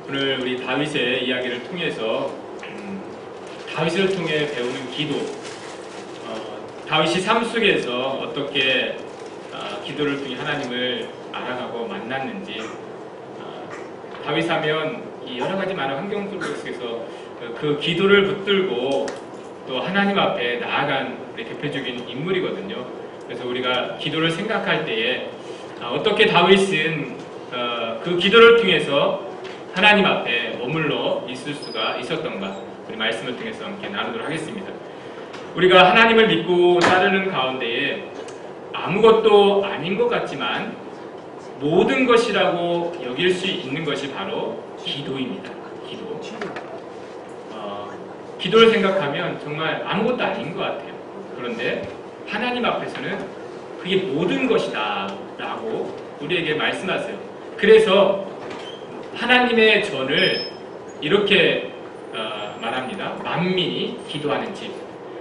오늘 우리 다윗의 이야기를 통해서 다윗을 통해 배우는 기도, 다윗이 삶 속에서 어떻게 기도를 통해 하나님을 알아가고 만났는지, 다윗하면 이 여러 가지 많은 환경 속에서 그 기도를 붙들고 또 하나님 앞에 나아간 우리 대표적인 인물이거든요. 그래서 우리가 기도를 생각할 때에 어떻게 다윗은 그 기도를 통해서 하나님 앞에 머물러 있을 수가 있었던가, 우리 말씀을 통해서 함께 나누도록 하겠습니다. 우리가 하나님을 믿고 따르는 가운데에 아무것도 아닌 것 같지만 모든 것이라고 여길 수 있는 것이 바로 기도입니다. 기도. 기도를 생각하면 정말 아무것도 아닌 것 같아요. 그런데 하나님 앞에서는 그게 모든 것이다 라고 우리에게 말씀하세요. 그래서 하나님의 전을 이렇게 말합니다. 만민이 기도하는 집.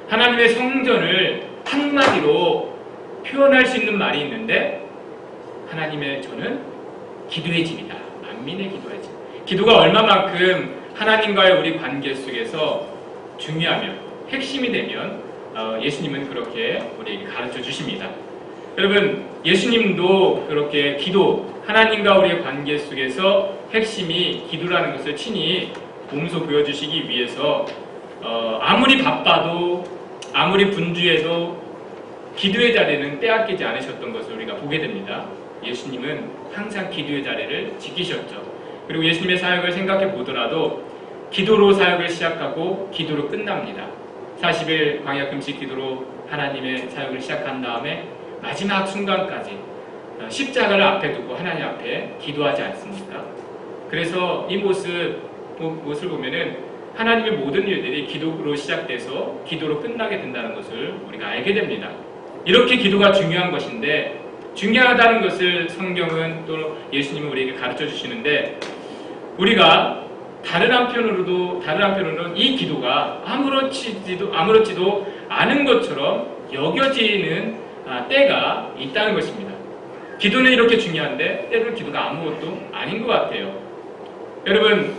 하나님의 성전을 한마디로 표현할 수 있는 말이 있는데, 하나님의 전은 기도의 집이다. 만민의 기도의 집. 기도가 얼마만큼 하나님과의 우리 관계 속에서 중요하며 핵심이 되면 예수님은 그렇게 우리에게 가르쳐 주십니다. 여러분, 예수님도 그렇게 기도, 하나님과 우리의 관계 속에서 핵심이 기도라는 것을 친히 몸소 보여주시기 위해서 아무리 바빠도 아무리 분주해도 기도의 자리는 빼앗기지 않으셨던 것을 우리가 보게 됩니다. 예수님은 항상 기도의 자리를 지키셨죠. 그리고 예수님의 사역을 생각해 보더라도 기도로 사역을 시작하고 기도로 끝납니다. 40일 광야 금식 기도로 하나님의 사역을 시작한 다음에 마지막 순간까지 십자가를 앞에 두고 하나님 앞에 기도하지 않습니까? 그래서 이 모습을 보면은 하나님의 모든 일들이 기도로 시작돼서 기도로 끝나게 된다는 것을 우리가 알게 됩니다. 이렇게 기도가 중요한 것인데, 중요하다는 것을 성경은 또 예수님은 우리에게 가르쳐 주시는데, 우리가 다른 한편으로는 이 기도가 아무렇지도 않은 것처럼 여겨지는 때가 있다는 것입니다. 기도는 이렇게 중요한데 때로는 기도가 아무것도 아닌 것 같아요. 여러분,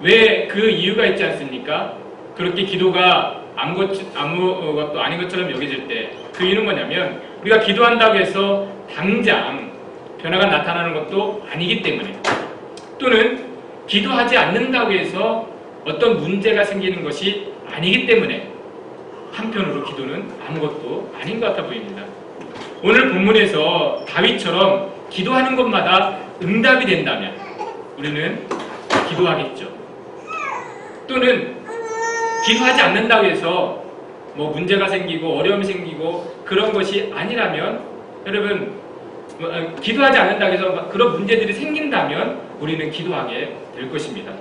왜 그 이유가 있지 않습니까? 그렇게 기도가 아무것도 아닌 것처럼 여겨질 때 그 이유는 뭐냐면, 우리가 기도한다고 해서 당장 변화가 나타나는 것도 아니기 때문에, 또는 기도하지 않는다고 해서 어떤 문제가 생기는 것이 아니기 때문에 한편으로 기도는 아무것도 아닌 것 같아 보입니다. 오늘 본문에서 다윗처럼 기도하는 것마다 응답이 된다면 우리는 기도하겠죠. 또는 기도하지 않는다고 해서 문제가 생기고 어려움이 생기고 그런 것이 아니라면, 여러분, 기도하지 않는다고 해서 그런 문제들이 생긴다면 우리는 기도하게 될 것입니다.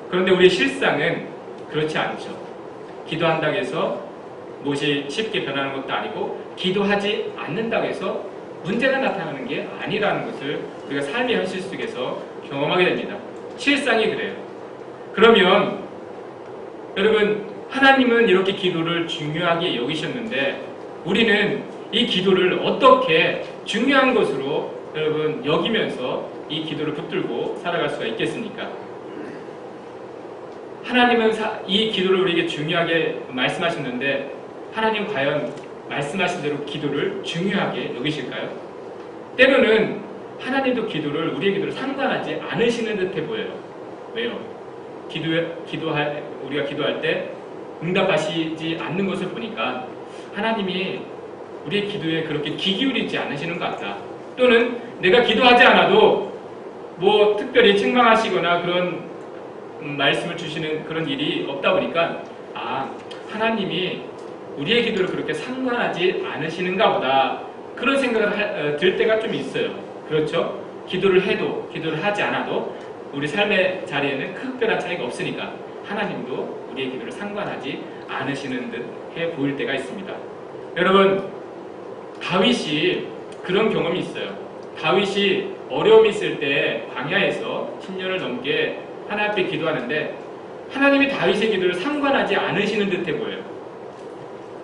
그런데 우리의 실상은 그렇지 않죠. 기도한다고 해서 무엇이 쉽게 변하는 것도 아니고, 기도하지 않는다고 해서 문제가 나타나는 게 아니라는 것을 우리가 삶의 현실 속에서 경험하게 됩니다. 실상이 그래요. 그러면 여러분, 하나님은 이렇게 기도를 중요하게 여기셨는데 우리는 이 기도를 어떻게 중요한 것으로 여러분 여기면서 이 기도를 붙들고 살아갈 수가 있겠습니까? 하나님은 이 기도를 우리에게 중요하게 말씀하셨는데, 하나님 과연 말씀하신 대로 기도를 중요하게 여기실까요? 때로는 하나님도 우리의 기도를 상관하지 않으시는 듯해 보여요. 왜요? 우리가 기도할 때 응답하시지 않는 것을 보니까 하나님이 우리의 기도에 그렇게 귀 기울이지 않으시는 것 같다. 또는 내가 기도하지 않아도 특별히 책망하시거나 그런 말씀을 주시는 그런 일이 없다 보니까, 하나님이 우리의 기도를 그렇게 상관하지 않으시는가 보다, 그런 생각을 들 때가 좀 있어요. 그렇죠? 기도를 해도 기도를 하지 않아도 우리 삶의 자리에는 특별한 차이가 없으니까 하나님도 우리의 기도를 상관하지 않으시는 듯 해 보일 때가 있습니다. 여러분, 다윗이 그런 경험이 있어요. 다윗이 어려움이 있을 때 광야에서 10년을 넘게 하나님 앞에 기도하는데 하나님이 다윗의 기도를 상관하지 않으시는 듯해 보여요.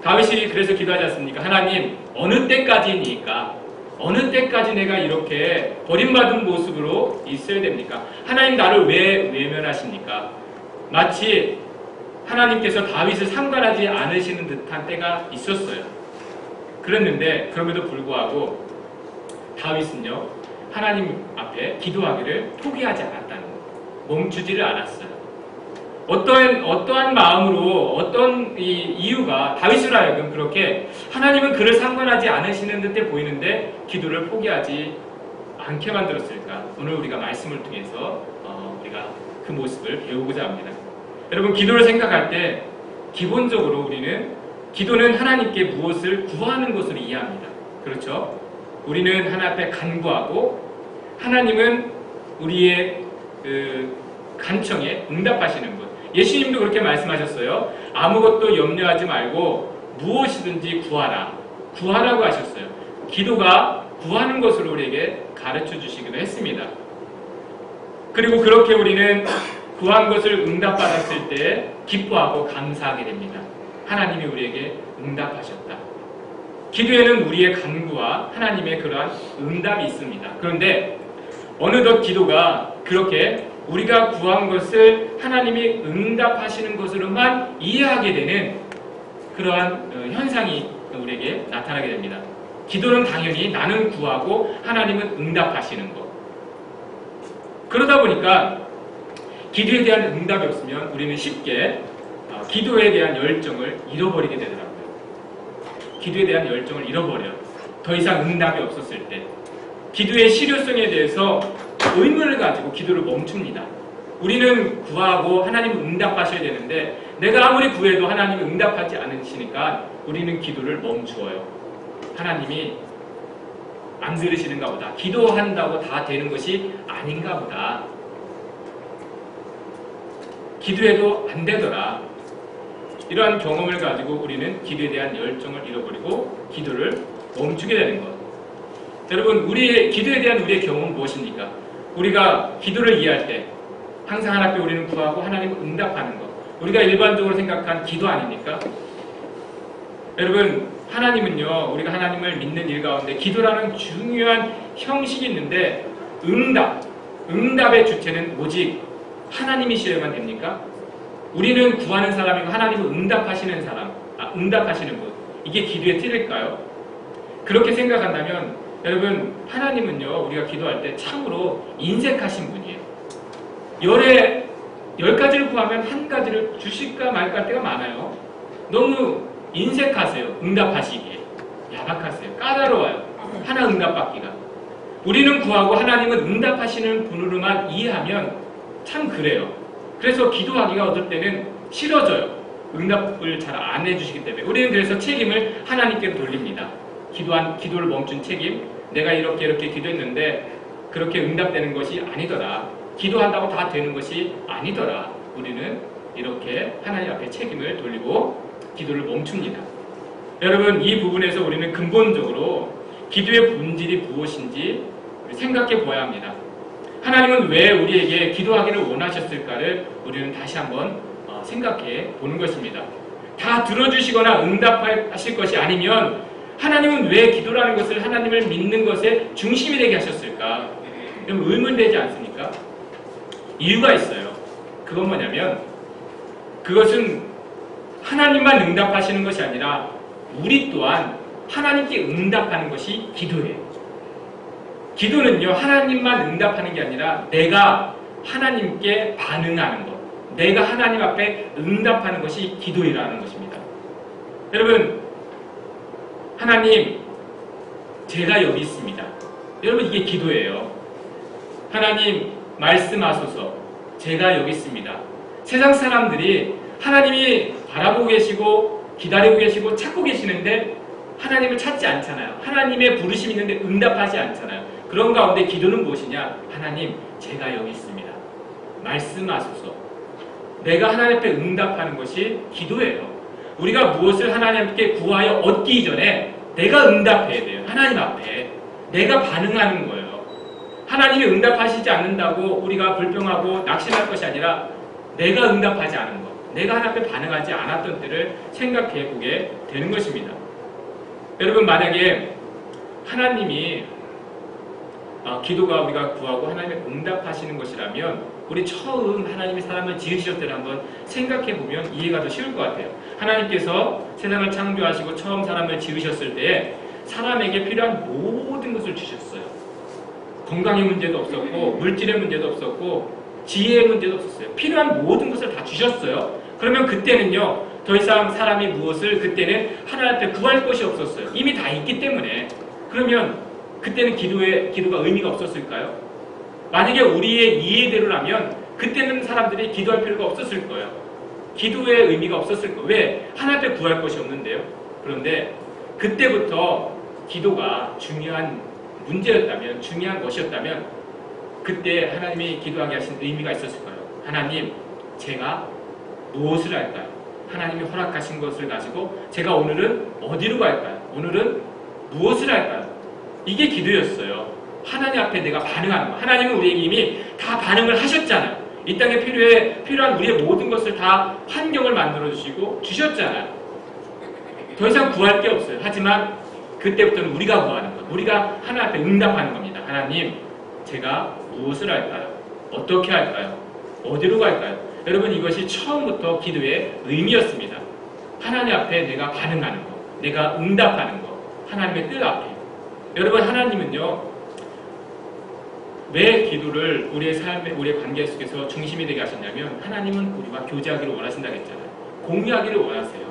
다윗이 그래서 기도하지 않습니까? 하나님, 어느 때까지니까 어느 때까지 내가 이렇게 버림받은 모습으로 있어야 됩니까? 하나님 나를 왜 외면하십니까? 마치 하나님께서 다윗을 상관하지 않으시는 듯한 때가 있었어요. 그랬는데 그럼에도 불구하고 다윗은요, 하나님 앞에 기도하기를 포기하지 않았다는 거예요. 멈추지를 않았어요. 어떠한 마음으로, 어떤 이유가 다윗으로 하여금 그렇게 하나님은 그를 상관하지 않으시는 듯해 보이는데 기도를 포기하지 않게 만들었을까? 오늘 우리가 말씀을 통해서 우리가 그 모습을 배우고자 합니다. 여러분, 기도를 생각할 때 기본적으로 우리는 기도는 하나님께 무엇을 구하는 것으로 이해합니다. 그렇죠? 우리는 하나님 앞에 간구하고 하나님은 우리의 그 간청에 응답하시는 분. 예수님도 그렇게 말씀하셨어요. 아무것도 염려하지 말고 무엇이든지 구하라. 구하라고 하셨어요. 기도가 구하는 것으로 우리에게 가르쳐 주시기도 했습니다. 그리고 그렇게 우리는 구한 것을 응답받았을 때 기뻐하고 감사하게 됩니다. 하나님이 우리에게 응답하셨다. 기도에는 우리의 간구와 하나님의 그러한 응답이 있습니다. 그런데 어느덧 기도가 그렇게 우리가 구한 것을 하나님이 응답하시는 것으로만 이해하게 되는 그러한 현상이 우리에게 나타나게 됩니다. 기도는 당연히 나는 구하고 하나님은 응답하시는 것. 그러다 보니까 기도에 대한 응답이 없으면 우리는 쉽게 기도에 대한 열정을 잃어버리게 되더라고요. 기도에 대한 열정을 잃어버려요. 더 이상 응답이 없었을 때. 기도의 실효성에 대해서 의문을 가지고 기도를 멈춥니다. 우리는 구하고 하나님은 응답하셔야 되는데 내가 아무리 구해도 하나님이 응답하지 않으시니까 우리는 기도를 멈추어요. 하나님이 안 들으시는가 보다. 기도한다고 다 되는 것이 아닌가 보다. 기도해도 안 되더라. 이러한 경험을 가지고 우리는 기도에 대한 열정을 잃어버리고 기도를 멈추게 되는 것. 여러분, 우리의 기도에 대한 우리의 경험은 무엇입니까? 우리가 기도를 이해할 때 항상 하나님께 우리는 구하고 하나님은 응답하는 것. 우리가 일반적으로 생각한 기도 아닙니까? 여러분, 하나님은요, 우리가 하나님을 믿는 일 가운데 기도라는 중요한 형식이 있는데 응답의 주체는 오직 하나님이시여야만 됩니까? 우리는 구하는 사람이고 하나님은 응답하시는 사람, 응답하시는 분. 이게 기도의 틀일까요? 그렇게 생각한다면 여러분, 하나님은요, 우리가 기도할 때 참으로 인색하신 분이에요. 열 가지를 구하면 한 가지를 주실까 말까 할 때가 많아요. 너무 인색하세요. 응답하시기에. 야박하세요. 까다로워요. 하나 응답받기가. 우리는 구하고 하나님은 응답하시는 분으로만 이해하면 참 그래요. 그래서 기도하기가 어떨 때는 싫어져요. 응답을 잘 안 해주시기 때문에. 우리는 그래서 책임을 하나님께로 돌립니다. 기도를 멈춘 책임. 내가 이렇게 기도했는데 그렇게 응답되는 것이 아니더라. 기도한다고 다 되는 것이 아니더라. 우리는 이렇게 하나님 앞에 책임을 돌리고 기도를 멈춥니다. 여러분, 이 부분에서 우리는 근본적으로 기도의 본질이 무엇인지 생각해 보아야 합니다. 하나님은 왜 우리에게 기도하기를 원하셨을까를 우리는 다시 한번 생각해 보는 것입니다. 다 들어주시거나 응답하실 것이 아니면 하나님은 왜 기도라는 것을 하나님을 믿는 것에 중심이 되게 하셨을까? 여러분, 의문되지 않습니까? 이유가 있어요. 그건 뭐냐면 그것은 하나님만 응답하시는 것이 아니라 우리 또한 하나님께 응답하는 것이 기도예요. 기도는요, 하나님만 응답하는 게 아니라 내가 하나님께 반응하는 것, 내가 하나님 앞에 응답하는 것이 기도이라는 것입니다. 여러분, 하나님, 제가 여기 있습니다. 여러분, 이게 기도예요. 하나님, 말씀하소서. 제가 여기 있습니다. 세상 사람들이 하나님이 바라보고 계시고 기다리고 계시고 찾고 계시는데 하나님을 찾지 않잖아요. 하나님의 부르심이 있는데 응답하지 않잖아요. 그런 가운데 기도는 무엇이냐? 하나님, 제가 여기 있습니다. 말씀하소서. 내가 하나님 앞에 응답하는 것이 기도예요. 우리가 무엇을 하나님께 구하여 얻기 전에 내가 응답해야 돼요. 하나님 앞에. 내가 반응하는 거예요. 하나님이 응답하시지 않는다고 우리가 불평하고 낙심할 것이 아니라 내가 응답하지 않은 것, 내가 하나님 앞에 반응하지 않았던 때를 생각해 보게 되는 것입니다. 여러분, 만약에 하나님이 기도가 우리가 구하고 하나님의 응답하시는 것이라면 우리 처음 하나님이 사람을 지으실 때를 한번 생각해 보면 이해가 더 쉬울 것 같아요. 하나님께서 세상을 창조하시고 처음 사람을 지으셨을 때 사람에게 필요한 모든 것을 주셨어요. 건강의 문제도 없었고 물질의 문제도 없었고 지혜의 문제도 없었어요. 필요한 모든 것을 다 주셨어요. 그러면 그때는요, 더 이상 사람이 무엇을 그때는 하나님한테 구할 것이 없었어요. 이미 다 있기 때문에. 그러면 그때는 기도가 의미가 없었을까요? 만약에 우리의 이해대로라면 그때는 사람들이 기도할 필요가 없었을 거예요. 기도의 의미가 없었을 거예요. 왜? 하나님한테 구할 것이 없는데요. 그런데 그때부터 기도가 중요한 문제였다면, 중요한 것이었다면 그때 하나님이 기도하게 하신 의미가 있었을 거예요. 하나님, 제가 무엇을 할까요? 하나님이 허락하신 것을 가지고 제가 오늘은 어디로 갈까요? 오늘은 무엇을 할까요? 이게 기도였어요. 하나님 앞에 내가 반응하는 거. 하나님은 우리에게 이미 다 반응을 하셨잖아요. 이 땅에 필요한 우리의 모든 것을 다 환경을 만들어주시고 주셨잖아요. 더 이상 구할 게 없어요. 하지만 그때부터는 우리가 구하는 거예요. 우리가 하나님 앞에 응답하는 겁니다. 하나님, 제가 무엇을 할까요? 어떻게 할까요? 어디로 갈까요? 여러분, 이것이 처음부터 기도의 의미였습니다. 하나님 앞에 내가 반응하는 거, 내가 응답하는 거, 하나님의 뜻 앞에. 여러분, 하나님은요, 왜 기도를 우리의 삶에, 우리의 관계 속에서 중심이 되게 하셨냐면, 하나님은 우리와 교제하기를 원하신다고 했잖아요. 공유하기를 원하세요.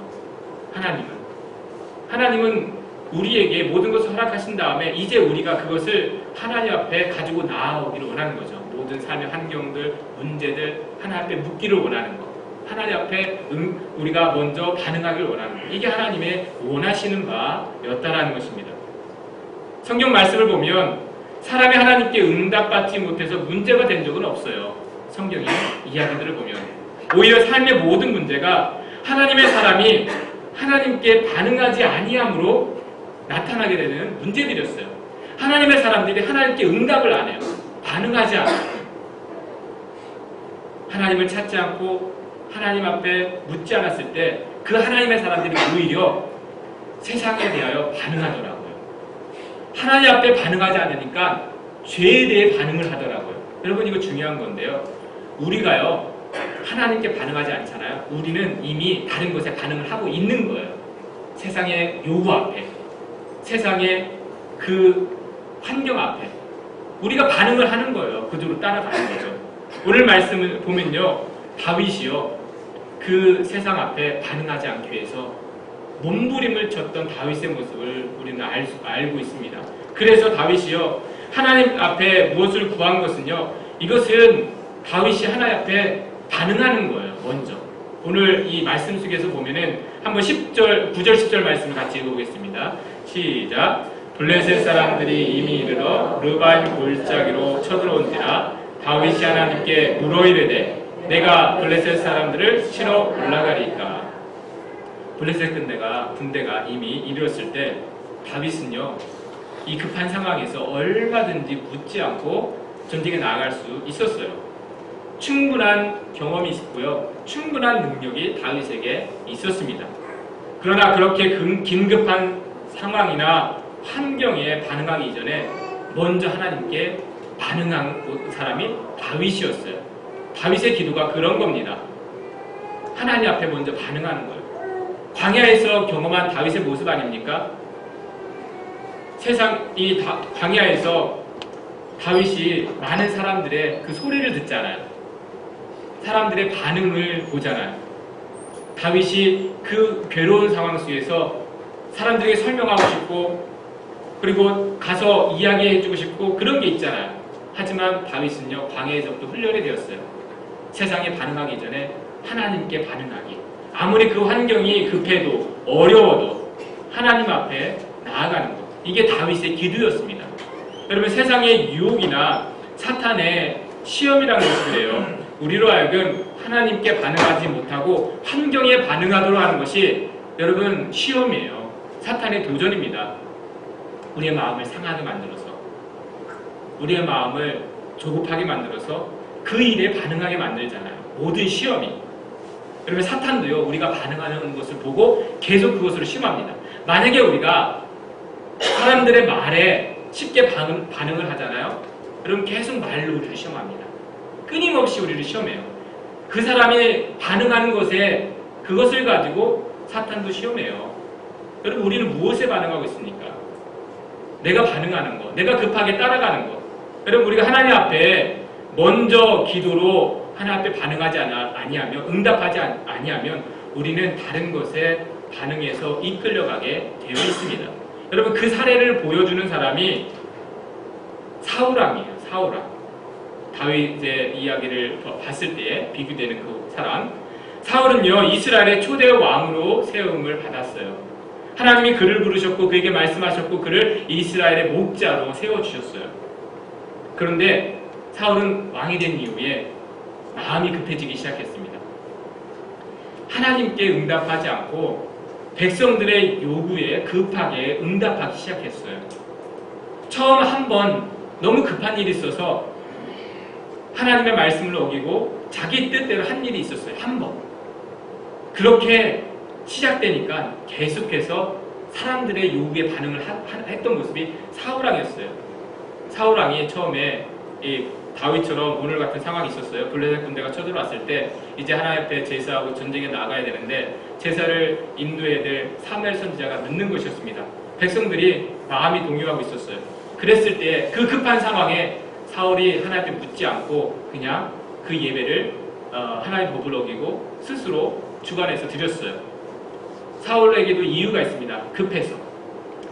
하나님은 우리에게 모든 것을 허락하신 다음에 이제 우리가 그것을 하나님 앞에 가지고 나아오기를 원하는 거죠. 모든 삶의 환경들, 문제들 하나님 앞에 묻기를 원하는 것. 하나님 앞에 우리가 먼저 반응하기를 원하는 것. 이게 하나님의 원하시는 바였다라는 것입니다. 성경 말씀을 보면 사람이 하나님께 응답받지 못해서 문제가 된 적은 없어요. 성경의 이야기들을 보면 오히려 삶의 모든 문제가 하나님의 사람이 하나님께 반응하지 아니함으로 나타나게 되는 문제들이었어요. 하나님의 사람들이 하나님께 응답을 안 해요. 반응하지 않아요. 하나님을 찾지 않고 하나님 앞에 묻지 않았을 때 그 하나님의 사람들이 오히려 세상에 대하여 반응하더라고요. 하나님 앞에 반응하지 않으니까 죄에 대해 반응을 하더라고요. 여러분, 이거 중요한 건데요. 우리가요, 하나님께 반응하지 않잖아요. 우리는 이미 다른 것에 반응을 하고 있는 거예요. 세상의 요구 앞에, 세상의 그 환경 앞에 우리가 반응을 하는 거예요. 그대로 따라가는 거죠. 오늘 말씀을 보면요, 다윗이요, 그 세상 앞에 반응하지 않기 위해서 몸부림을 쳤던 다윗의 모습을 우리는 알고 있습니다. 그래서 다윗이요, 하나님 앞에 무엇을 구한 것은요, 이것은 다윗이 하나님 앞에 반응하는 거예요. 먼저 오늘 이 말씀 속에서 보면은 한번 9절 10절 말씀을 같이 읽어보겠습니다. 시작. 블레셋 사람들이 이미 이르러 르바임 골짜기로 쳐들어온지라 다윗이 하나님께 물어 이르되 내가 블레셋 사람들을 치러 올라가리까. 블레셋 군대가 이미 이르렀을 때 다윗은요, 이 급한 상황에서 얼마든지 묻지 않고 전쟁에 나아갈 수 있었어요. 충분한 경험이 있었고요, 충분한 능력이 다윗에게 있었습니다. 그러나 그렇게 긴급한 상황이나 환경에 반응하기 이전에 먼저 하나님께 반응한 사람이 다윗이었어요. 다윗의 기도가 그런 겁니다. 하나님 앞에 먼저 반응하는 거예요. 광야에서 경험한 다윗의 모습 아닙니까? 광야에서 다윗이 많은 사람들의 그 소리를 듣잖아요. 사람들의 반응을 보잖아요. 다윗이 그 괴로운 상황 속에서 사람들에게 설명하고 싶고, 그리고 가서 이야기해주고 싶고, 그런 게 있잖아요. 하지만 다윗은요, 광야에서부터 훈련이 되었어요. 세상에 반응하기 전에 하나님께 반응하기. 아무리 그 환경이 급해도 어려워도 하나님 앞에 나아가는 것. 이게 다윗의 기도였습니다. 여러분, 세상의 유혹이나 사탄의 시험이라는 것이 그래요. 우리로 하여금 하나님께 반응하지 못하고 환경에 반응하도록 하는 것이 여러분 시험이에요. 사탄의 도전입니다. 우리의 마음을 상하게 만들어서, 우리의 마음을 조급하게 만들어서 그 일에 반응하게 만들잖아요. 모든 시험이. 여러분, 사탄도요, 우리가 반응하는 것을 보고 계속 그것으로 시험합니다. 만약에 우리가 사람들의 말에 쉽게 반응을 하잖아요. 그럼 계속 말로 우리를 시험합니다. 끊임없이 우리를 시험해요. 그 사람이 반응하는 것에 그것을 가지고 사탄도 시험해요. 여러분, 우리는 무엇에 반응하고 있습니까? 내가 반응하는 것, 내가 급하게 따라가는 것. 여러분, 우리가 하나님 앞에 먼저 기도로 하나님 앞에 반응하지 아니하면, 응답하지 아니하면 우리는 다른 것에 반응해서 이끌려가게 되어 있습니다. 여러분, 그 사례를 보여주는 사람이 사울왕이에요. 사울왕. 다윗의 이야기를 봤을 때 비교되는 그 사람. 사울은요, 이스라엘의 초대 왕으로 세움을 받았어요. 하나님이 그를 부르셨고 그에게 말씀하셨고 그를 이스라엘의 목자로 세워주셨어요. 그런데 사울은 왕이 된 이후에 마음이 급해지기 시작했습니다. 하나님께 응답하지 않고 백성들의 요구에 급하게 응답하기 시작했어요. 처음 한 번 너무 급한 일이 있어서 하나님의 말씀을 어기고 자기 뜻대로 한 일이 있었어요. 한 번. 그렇게 시작되니까 계속해서 사람들의 요구에 반응을 했던 모습이 사울왕이었어요. 사울왕이 처음에 이 다윗처럼 오늘 같은 상황이 있었어요. 블레셋 군대가 쳐들어왔을 때 이제 하나님 앞에 제사하고 전쟁에 나가야 되는데 제사를 인도해야 될 사무엘 선지자가 늦는 것이었습니다. 백성들이 마음이 동요하고 있었어요. 그랬을 때 그 급한 상황에 사울이 하나님께 묻지 않고 그냥 그 예배를 하나님 법을 어기고 스스로 주관해서 드렸어요. 사울에게도 이유가 있습니다. 급해서.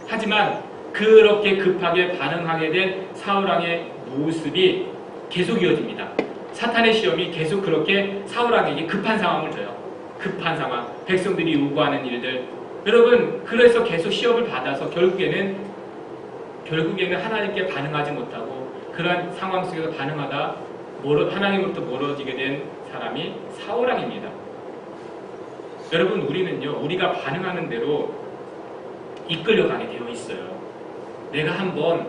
하지만 그렇게 급하게 반응하게 된 사울왕의 모습이 계속 이어집니다. 사탄의 시험이 계속 그렇게 사울왕에게 급한 상황을 줘요. 급한 상황, 백성들이 요구하는 일들. 여러분, 그래서 계속 시험을 받아서 결국에는 하나님께 반응하지 못하고 그러한 상황 속에서 반응하다 하나님으로부터 멀어지게 된 사람이 사울왕입니다. 여러분, 우리는요, 우리가 반응하는 대로 이끌려가게 되어 있어요. 내가 한번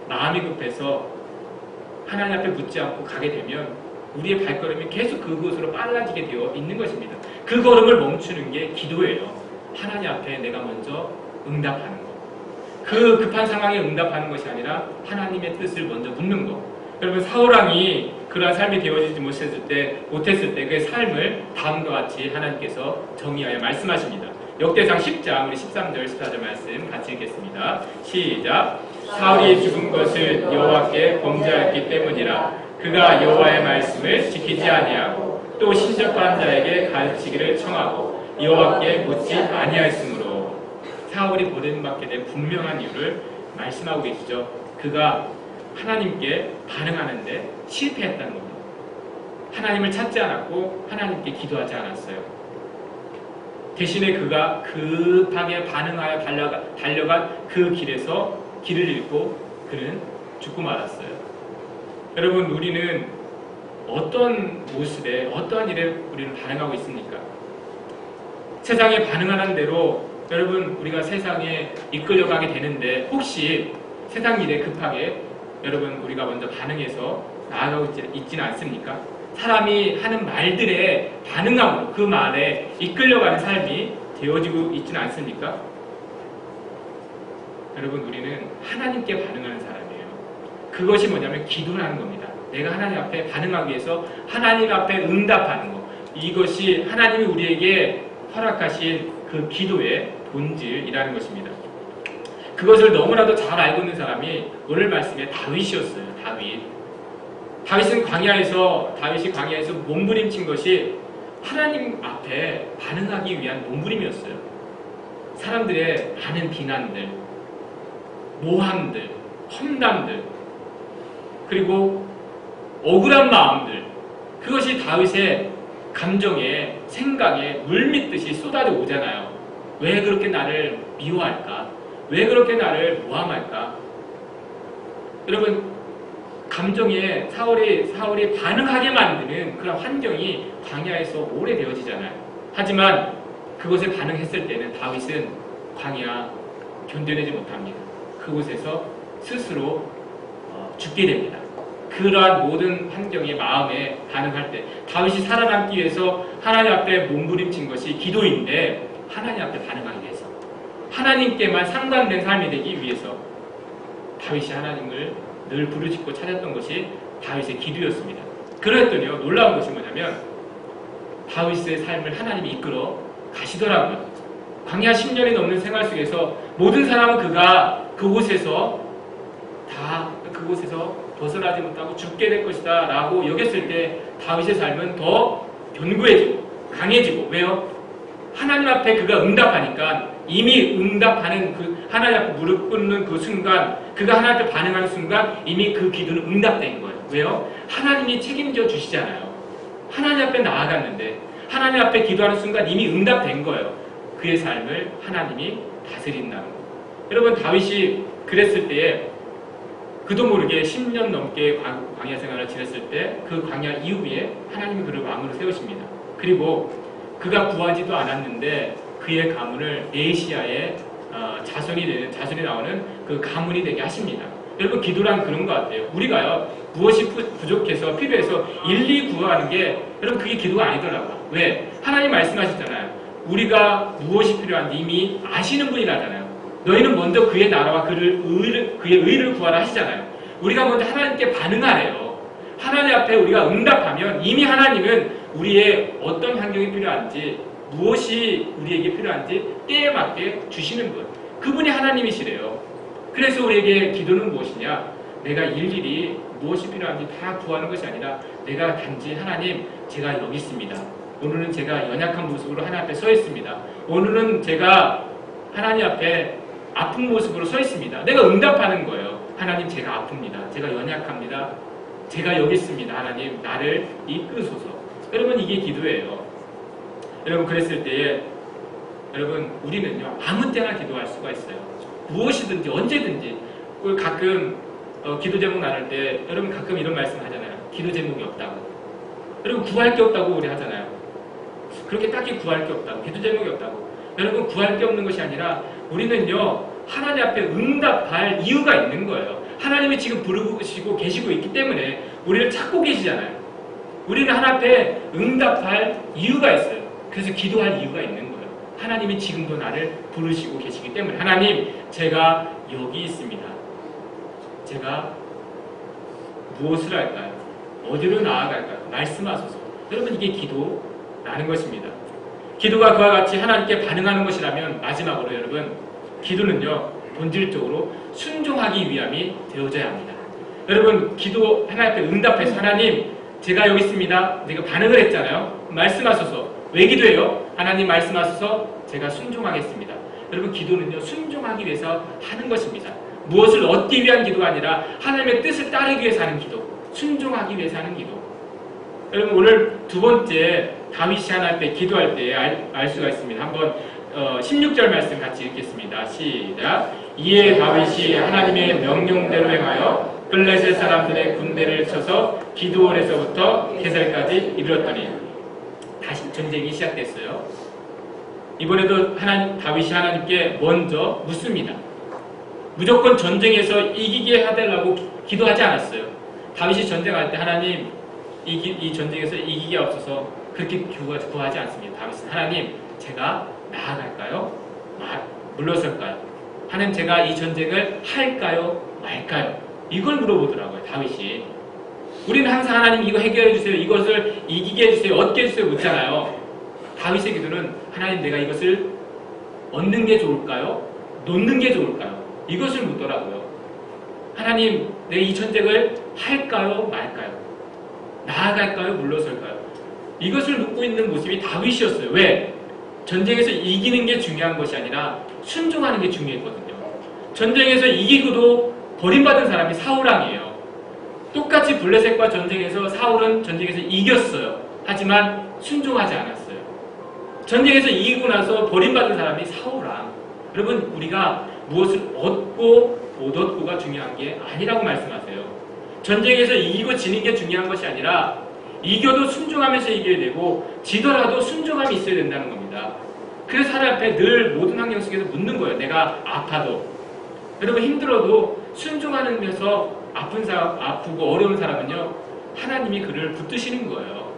마음이 급해서 하나님 앞에 묻지 않고 가게 되면 우리의 발걸음이 계속 그곳으로 빨라지게 되어 있는 것입니다. 그 걸음을 멈추는 게 기도예요. 하나님 앞에 내가 먼저 응답하는 것. 그 급한 상황에 응답하는 것이 아니라 하나님의 뜻을 먼저 묻는 것. 여러분, 사울왕이 그러한 삶이 되어지지 못했을 때 그의 삶을 다음과 같이 하나님께서 정의하여 말씀하십니다. 역대상 10장 우리 13절 14절 말씀 같이 읽겠습니다. 시작. 사울이 죽은 것을 여호와께 범죄하였기 때문이라. 그가 여호와의 말씀을 지키지 아니하고 또 신적한 자에게 가르치기를 청하고 여호와께 묻지 아니하였으므로. 사울이 버림받게 된 분명한 이유를 말씀하고 계시죠. 그가 하나님께 반응하는데 실패했다는 겁니다. 하나님을 찾지 않았고 하나님께 기도하지 않았어요. 대신에 그가 급하게 반응하여 달려간 그 길에서 길을 잃고 그는 죽고 말았어요. 여러분, 우리는 어떤 모습에 어떠한 일에 우리는 반응하고 있습니까? 세상에 반응하는 대로 여러분, 우리가 세상에 이끌려가게 되는데 혹시 세상 일에 급하게 여러분 우리가 먼저 반응해서 나아가고 있지는 않습니까? 사람이 하는 말들에 반응하고 그 말에 이끌려가는 삶이 되어지고 있지는 않습니까? 여러분, 우리는 하나님께 반응하는 사람이에요. 그것이 뭐냐면 기도를 하는 겁니다. 내가 하나님 앞에 반응하기 위해서 하나님 앞에 응답하는 것. 이것이 하나님이 우리에게 허락하신 그 기도의 본질이라는 것입니다. 그것을 너무나도 잘 알고 있는 사람이 오늘 말씀에 다윗이었어요. 다윗이 광야에서 몸부림친 것이 하나님 앞에 반응하기 위한 몸부림이었어요. 사람들의 많은 비난들, 모함들, 험담들, 그리고 억울한 마음들, 그것이 다윗의 감정에, 생각에 물밀듯이 쏟아져 오잖아요. 왜 그렇게 나를 미워할까? 왜 그렇게 나를 모함할까? 여러분, 감정에 사울이 반응하게 만드는 그런 환경이 광야에서 오래되어지잖아요. 하지만 그것에 반응했을 때는 다윗은 광야 견뎌내지 못합니다. 그곳에서 스스로 죽게 됩니다. 그러한 모든 환경의 마음에 반응할 때 다윗이 살아남기 위해서 하나님 앞에 몸부림친 것이 기도인데 하나님 앞에 반응하기 위해서 하나님께만 상관된 삶이 되기 위해서 다윗이 하나님을 늘 부르짖고 찾았던 것이 다윗의 기도였습니다. 그랬더니요, 놀라운 것이 뭐냐면 다윗의 삶을 하나님이 이끌어 가시더라고요. 광야 10년이 넘는 생활 속에서 모든 사람은 그가 그곳에서 벗어나지 못하고 죽게 될 것이다 라고 여겼을 때 다윗의 삶은 더 견고해지고 강해지고, 왜요? 하나님 앞에 그가 응답하니까, 이미 응답하는 그 하나님 앞에 무릎 꿇는 그 순간, 그가 하나님 앞에 반응하는 순간 이미 그 기도는 응답된 거예요. 왜요? 하나님이 책임져 주시잖아요. 하나님 앞에 나아갔는데 하나님 앞에 기도하는 순간 이미 응답된 거예요. 그의 삶을 하나님이 다스린다는 거예요. 여러분, 다윗이 그랬을 때에 그도 모르게 10년 넘게 광야 생활을 지냈을 때 그 광야 이후에 하나님이 그를 왕으로 세우십니다. 그리고 그가 구하지도 않았는데 그의 가문을 메시아의 자손이 나오는 그 가문이 되게 하십니다. 여러분, 기도란 그런 것 같아요. 우리가요, 무엇이 부족해서 필요해서 일일이 구하는 게, 여러분, 그게 기도가 아니더라고요. 왜? 하나님 말씀하셨잖아요. 우리가 무엇이 필요한지 이미 아시는 분이라잖아요. 너희는 먼저 그의 나라와 그의 의를 구하라 하시잖아요. 우리가 먼저 하나님께 반응하래요. 하나님 앞에 우리가 응답하면 이미 하나님은 우리의 어떤 환경이 필요한지, 무엇이 우리에게 필요한지 때에 맞게 주시는 분, 그분이 하나님이시래요. 그래서 우리에게 기도는 무엇이냐? 내가 일일이 무엇이 필요한지 다 구하는 것이 아니라 내가 단지 하나님, 제가 여기 있습니다. 오늘은 제가 연약한 모습으로 하나님 앞에 서 있습니다. 오늘은 제가 하나님 앞에 아픈 모습으로 서 있습니다. 내가 응답하는 거예요. 하나님, 제가 아픕니다. 제가 연약합니다. 제가 여기 있습니다. 하나님, 나를 이끄소서. 여러분, 이게 기도예요. 여러분, 그랬을 때에 여러분, 우리는요, 아무 때나 기도할 수가 있어요. 무엇이든지 언제든지. 가끔 기도 제목 나눌 때 여러분 가끔 이런 말씀 하잖아요. 기도 제목이 없다고. 여러분, 구할 게 없다고 우리 하잖아요. 그렇게 딱히 구할 게 없다고, 기도 제목이 없다고. 여러분, 구할 게 없는 것이 아니라 우리는요, 하나님 앞에 응답할 이유가 있는 거예요. 하나님이 지금 부르시고 계시고 있기 때문에 우리를 찾고 계시잖아요. 우리는 하나님 앞에 응답할 이유가 있어요. 그래서 기도할 이유가 있는 거예요. 하나님이 지금도 나를 부르시고 계시기 때문에, 하나님, 제가 여기 있습니다. 제가 무엇을 할까요? 어디로 나아갈까요? 말씀하소서. 여러분, 이게 기도라는 것입니다. 기도가 그와 같이 하나님께 반응하는 것이라면, 마지막으로 여러분, 기도는요, 본질적으로 순종하기 위함이 되어져야 합니다. 여러분, 기도 하나님 앞에 응답해서, 하나님, 제가 여기 있습니다. 내가 반응을 했잖아요. 말씀하소서. 왜 기도해요? 하나님, 말씀하소서. 제가 순종하겠습니다. 여러분, 기도는요, 순종하기 위해서 하는 것입니다. 무엇을 얻기 위한 기도가 아니라 하나님의 뜻을 따르기 위해서 하는 기도, 순종하기 위해서 하는 기도. 여러분, 오늘 두 번째 다윗이 하나님 앞에 기도할 때 알 수가 있습니다. 한번 16절 말씀 같이 읽겠습니다. 시작. 이에 다윗이 하나님의 명령대로 행하여 블레셋 사람들의 군대를 쳐서 기드온에서부터 게셀까지 이르렀더니, 다시 전쟁이 시작됐어요. 이번에도 다윗이 하나님께 먼저 묻습니다. 무조건 전쟁에서 이기게 해달라고 기도하지 않았어요. 다윗이 전쟁할 때, 하나님, 이 전쟁에서 이기게 없어서 그렇게 구하지 않습니다. 다윗은, 하나님, 제가 나아갈까요? 물러설까요? 하나님, 제가 이 전쟁을 할까요? 말까요? 이걸 물어보더라고요, 다윗이. 우리는 항상 하나님, 이거 해결해 주세요. 이것을 이기게 해주세요. 얻게 해주세요. 묻잖아요. 다윗의 기도는, 하나님, 내가 이것을 얻는 게 좋을까요? 놓는 게 좋을까요? 이것을 묻더라고요. 하나님, 내가 이 전쟁을 할까요? 말까요? 나아갈까요? 물러설까요? 이것을 묻고 있는 모습이 다윗이었어요. 왜? 전쟁에서 이기는 게 중요한 것이 아니라 순종하는 게 중요했거든요. 전쟁에서 이기고도 버림받은 사람이 사울왕이에요. 똑같이 블레셋과 전쟁에서 사울은 전쟁에서 이겼어요. 하지만 순종하지 않았어요. 전쟁에서 이기고 나서 버림받은 사람이 사울왕. 여러분, 우리가 무엇을 얻고 못 얻고가 중요한 게 아니라고 말씀하세요. 전쟁에서 이기고 지는 게 중요한 것이 아니라 이겨도 순종하면서 이겨야 되고, 지더라도 순종함이 있어야 된다는 겁니다. 그래서 하나님 앞에 늘 모든 환경 속에서 묻는 거예요. 내가 아파도, 여러분, 힘들어도 순종하면서 아프고 어려운 사람은요, 하나님이 그를 붙드시는 거예요.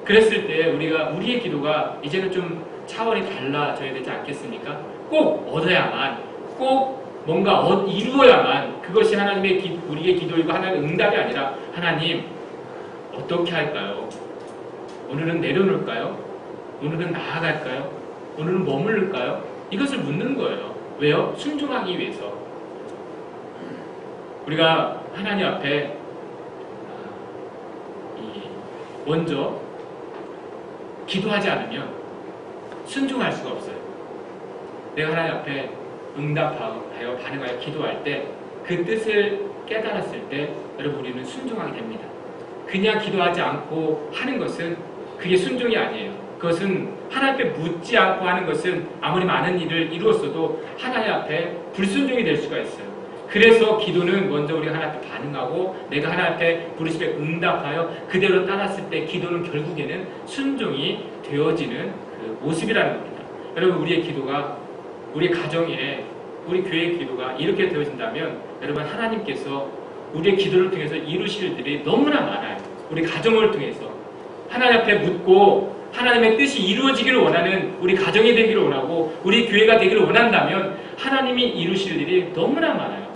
그랬을 때 우리의 기도가 이제는 좀 차원이 달라져야 되지 않겠습니까? 꼭 얻어야만, 꼭 뭔가 이루어야만 그것이 하나님의 우리의 기도이고 하나님의 응답이 아니라 하나님 어떻게 할까요? 오늘은 내려놓을까요? 오늘은 나아갈까요? 오늘은 머무를까요? 이것을 묻는 거예요. 왜요? 순종하기 위해서. 우리가 하나님 앞에 먼저 기도하지 않으면 순종할 수가 없어요. 내가 하나님 앞에 응답하여 반응하여 기도할 때 그 뜻을 깨달았을 때 여러분 우리는 순종하게 됩니다. 그냥 기도하지 않고 하는 것은 그게 순종이 아니에요. 그것은 하나님 앞에 묻지 않고 하는 것은 아무리 많은 일을 이루었어도 하나님 앞에 불순종이 될 수가 있어요. 그래서 기도는 먼저 우리가 하나님 앞에 반응하고 내가 하나님 앞에 부르심에 응답하여 그대로 따랐을 때 기도는 결국에는 순종이 되어지는 그 모습이라는 겁니다. 여러분 우리의 기도가 우리 가정에 우리 교회의 기도가 이렇게 되어진다면 여러분 하나님께서 우리의 기도를 통해서 이루실 일이 너무나 많아요. 우리 가정을 통해서 하나님 앞에 묻고 하나님의 뜻이 이루어지기를 원하는 우리 가정이 되기를 원하고 우리 교회가 되기를 원한다면 하나님이 이루실 일이 너무나 많아요.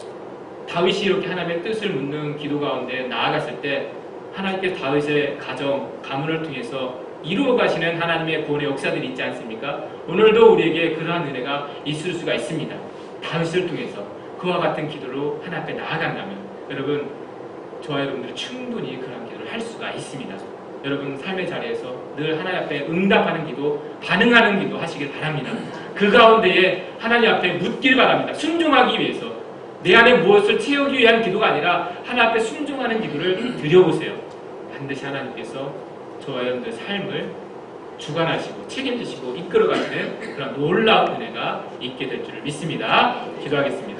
다윗이 이렇게 하나님의 뜻을 묻는 기도 가운데 나아갔을 때 하나님께서 다윗의 가정, 가문을 통해서 이루어 가시는 하나님의 구원의 역사들이 있지 않습니까? 오늘도 우리에게 그러한 은혜가 있을 수가 있습니다. 다윗을 통해서 그와 같은 기도로 하나님 앞에 나아간다면 여러분 저와 여러분들이 충분히 그런 기도를 할 수가 있습니다. 여러분 삶의 자리에서 늘 하나님 앞에 응답하는 기도, 반응하는 기도 하시길 바랍니다. 그 가운데에 하나님 앞에 묻길 바랍니다. 순종하기 위해서 내 안에 무엇을 채우기 위한 기도가 아니라 하나님 앞에 순종하는 기도를 드려보세요. 반드시 하나님께서 저와 여러분들의 삶을 주관하시고 책임지시고 이끌어가시는 그런 놀라운 은혜가 있게 될 줄을 믿습니다. 기도하겠습니다.